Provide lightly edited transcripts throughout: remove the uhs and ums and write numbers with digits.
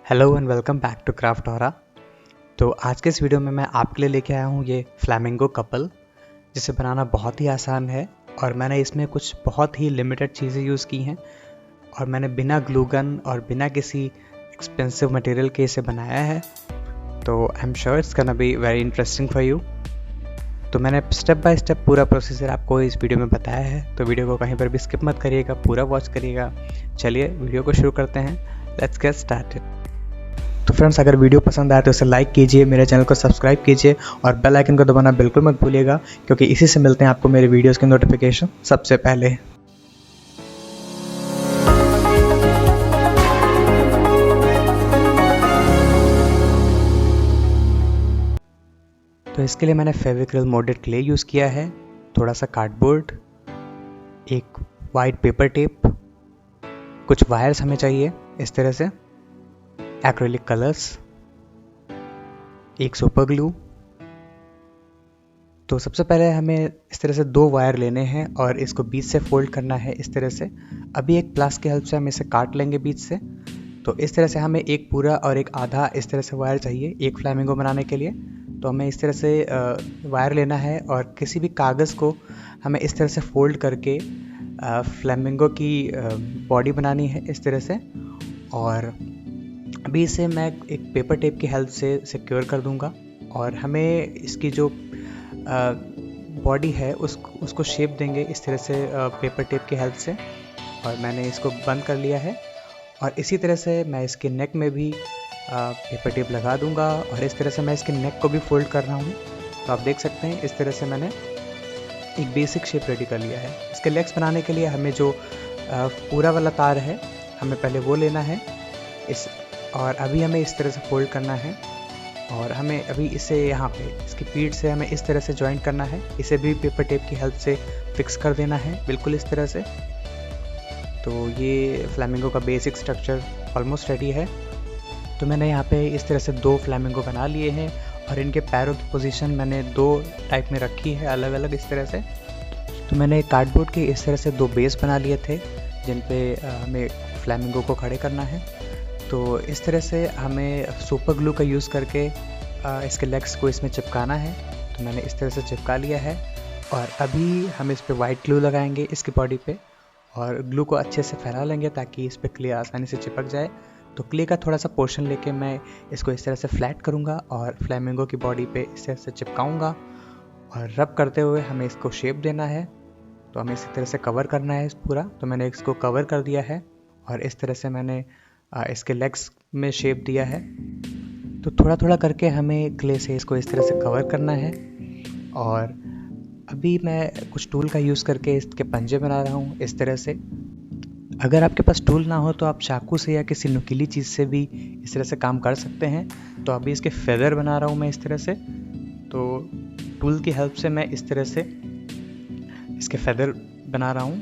Hello and welcome back to Craftora. तो आज के इस वीडियो में मैं आपके लिए लेके आया हूँ ये फ्लैमिंगो कपल, जिसे बनाना बहुत ही आसान है और मैंने इसमें कुछ बहुत ही लिमिटेड चीज़ें यूज़ की हैं और मैंने बिना ग्लू गन और बिना किसी एक्सपेंसिव मटेरियल के इसे बनाया है। तो I am sure it's gonna be very interesting for you. तो मैंने स्टेप बाय स्टेप पूरा प्रोसीजर आपको इस वीडियो में बताया है, तो वीडियो को कहीं पर भी स्किप मत करिएगा, पूरा वॉच करिएगा। चलिए वीडियो को शुरू करते हैं, लेट्स गेट स्टार्टेड। तो फ्रेंड्स, अगर वीडियो पसंद आए तो इसे लाइक कीजिए, मेरे चैनल को सब्सक्राइब कीजिए और बेल आइकन को दबाना बिल्कुल मत भूलिएगा, क्योंकि इसी से मिलते हैं आपको मेरे वीडियोस के नोटिफिकेशन सबसे पहले। तो इसके लिए मैंने फेविक्रिल मोल्डेड क्ले यूज़ किया है, थोड़ा सा कार्डबोर्ड, एक वाइट पेपर टेप, कुछ वायर्स हमें चाहिए इस तरह से, एक्रेलिक कलर्स, एक सुपर ग्लू। तो सबसे पहले हमें इस तरह से 2 वायर लेने हैं और इसको बीच से फोल्ड करना है इस तरह से। अभी एक प्लस की हेल्प से हम इसे काट लेंगे बीच से। तो इस तरह से हमें एक पूरा और एक आधा इस तरह से वायर चाहिए एक फ्लैमिंगो बनाने के लिए। तो हमें इस तरह से वायर लेना है और किसी भी कागज़ को हमें इस तरह से फोल्ड करके फ्लैमिंगो की बॉडी बनानी है इस तरह से। और अभी इसे मैं एक पेपर टेप की हेल्प से सिक्योर कर दूंगा और हमें इसकी जो बॉडी है उसको शेप देंगे इस तरह से पेपर टेप की हेल्प से। और मैंने इसको बंद कर लिया है और इसी तरह से मैं इसके नेक में भी पेपर टेप लगा दूंगा और इस तरह से मैं इसके नेक को भी फोल्ड कर रहा हूँ। तो आप देख सकते हैं इस तरह से मैंने एक बेसिक शेप रेडी कर लिया है। इसके लेग्स बनाने के लिए हमें जो पूरा वाला तार है हमें पहले वो लेना है और अभी हमें इस तरह से फोल्ड करना है और हमें अभी इसे यहाँ पे इसकी पीठ से हमें इस तरह से जॉइंट करना है। इसे भी पेपर टेप की हेल्प से फिक्स कर देना है बिल्कुल इस तरह से। तो ये फ्लैमिंगो का बेसिक स्ट्रक्चर ऑलमोस्ट रेडी है। तो मैंने यहाँ पे इस तरह से 2 फ्लैमिंगो बना लिए हैं और इनके पैरों की पोजीशन मैंने 2 टाइप में रखी है अलग अलग इस तरह से। तो मैंने कार्डबोर्ड के इस तरह से 2 बेस बना लिए थे जिन पे हमें फ्लैमिंगो को खड़े करना है। तो इस तरह से हमें सुपर ग्लू का यूज़ करके इसके लेग्स को इसमें चिपकाना है। तो मैंने इस तरह से चिपका लिया है और अभी हम इस पे वाइट ग्लू लगाएंगे इसकी बॉडी पे और ग्लू को अच्छे से फैला लेंगे ताकि इस पे क्ले आसानी से चिपक जाए। तो क्ले का थोड़ा सा पोर्शन लेके मैं इसको इस तरह से फ्लैट करूँगा और फ्लैमिंगो की बॉडी पे इस तरह से चिपकाऊँगा और रब करते हुए हमें इसको शेप देना है। तो हमें इसी तरह से कवर करना है पूरा। तो मैंने इसको कवर कर दिया है और इस तरह से मैंने इसके लेग्स में शेप दिया है। तो थोड़ा थोड़ा करके हमें क्ले से इसको इस तरह से कवर करना है और अभी मैं कुछ टूल का यूज़ करके इसके पंजे बना रहा हूँ इस तरह से। अगर आपके पास टूल ना हो तो आप चाकू से या किसी नुकीली चीज़ से भी इस तरह से काम कर सकते हैं। तो अभी इसके फेदर बना रहा हूँ मैं इस तरह से। तो टूल की हेल्प से मैं इस तरह से इसके फेदर बना रहा हूँ।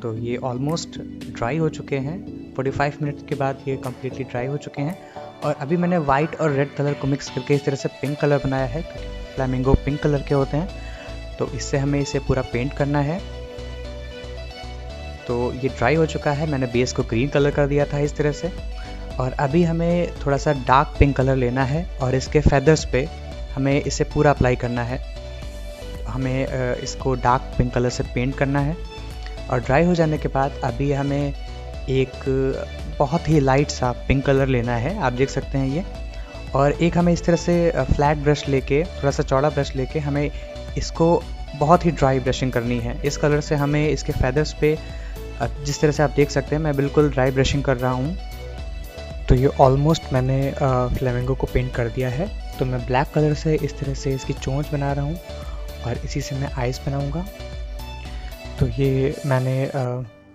तो ये ऑलमोस्ट ड्राई हो चुके हैं, 45 मिनट के बाद ये कम्प्लीटली ड्राई हो चुके हैं। और अभी मैंने वाइट और रेड कलर को मिक्स करके इस तरह से पिंक कलर बनाया है, क्योंकि फ्लैमिंगो पिंक कलर के होते हैं। तो इससे हमें इसे पूरा पेंट करना है। तो ये ड्राई हो चुका है, मैंने बेस को ग्रीन कलर कर दिया था इस तरह से। और अभी हमें थोड़ा सा डार्क पिंक कलर लेना है और इसके फेदर्स पे हमें इसे पूरा अप्लाई करना है। हमें इसको डार्क पिंक कलर से पेंट करना है। और ड्राई हो जाने के बाद अभी हमें एक बहुत ही लाइट सा पिंक कलर लेना है, आप देख सकते हैं ये। और एक हमें इस तरह से फ्लैट ब्रश लेके, थोड़ा सा चौड़ा ब्रश लेके हमें इसको बहुत ही ड्राई ब्रशिंग करनी है। इस कलर से हमें इसके फेदर्स पे जिस तरह से आप देख सकते हैं मैं बिल्कुल ड्राई ब्रशिंग कर रहा हूँ। तो ये ऑलमोस्ट मैंने फ्लैमिंगो को पेंट कर दिया है। तो मैं ब्लैक कलर से इस तरह से इसकी चोंच बना रहा हूँ और इसी से मैं आइज़ बनाऊँगा। तो ये मैंने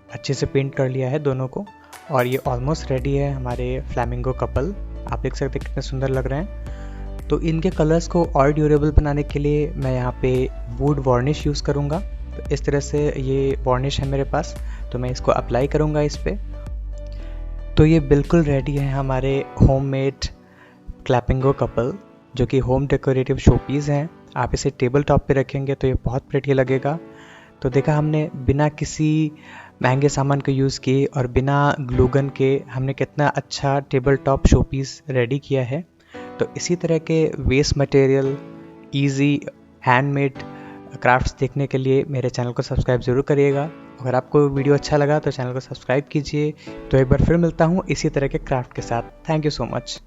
अच्छे से पेंट कर लिया है दोनों को और ये ऑलमोस्ट रेडी है हमारे फ्लैमिंगो कपल। आप देख सकते हैं कितने सुंदर लग रहे हैं। तो इनके कलर्स को और ड्यूरेबल बनाने के लिए मैं यहाँ पे वुड वार्निश यूज़ करूँगा। तो इस तरह से ये वार्निश है मेरे पास, तो मैं इसको अप्लाई करूँगा इस पर। तो ये बिल्कुल रेडी है हमारे होममेड फ्लैमिंगो कपल, जो कि होम डेकोरेटिव शोपीस हैं। आप इसे टेबल टॉप पे रखेंगे तो ये बहुत प्रेटी लगेगा। तो देखा हमने बिना किसी महंगे सामान को यूज़ किए और बिना ग्लू गन के हमने कितना अच्छा table top showpiece ready किया है। तो इसी तरह के waste material, easy handmade crafts देखने के लिए मेरे चैनल को सब्सक्राइब ज़रूर करिएगा। अगर आपको वीडियो अच्छा लगा तो चैनल को सब्सक्राइब कीजिए। तो एक बार फिर मिलता हूँ इसी तरह के क्राफ्ट के साथ। Thank you so much.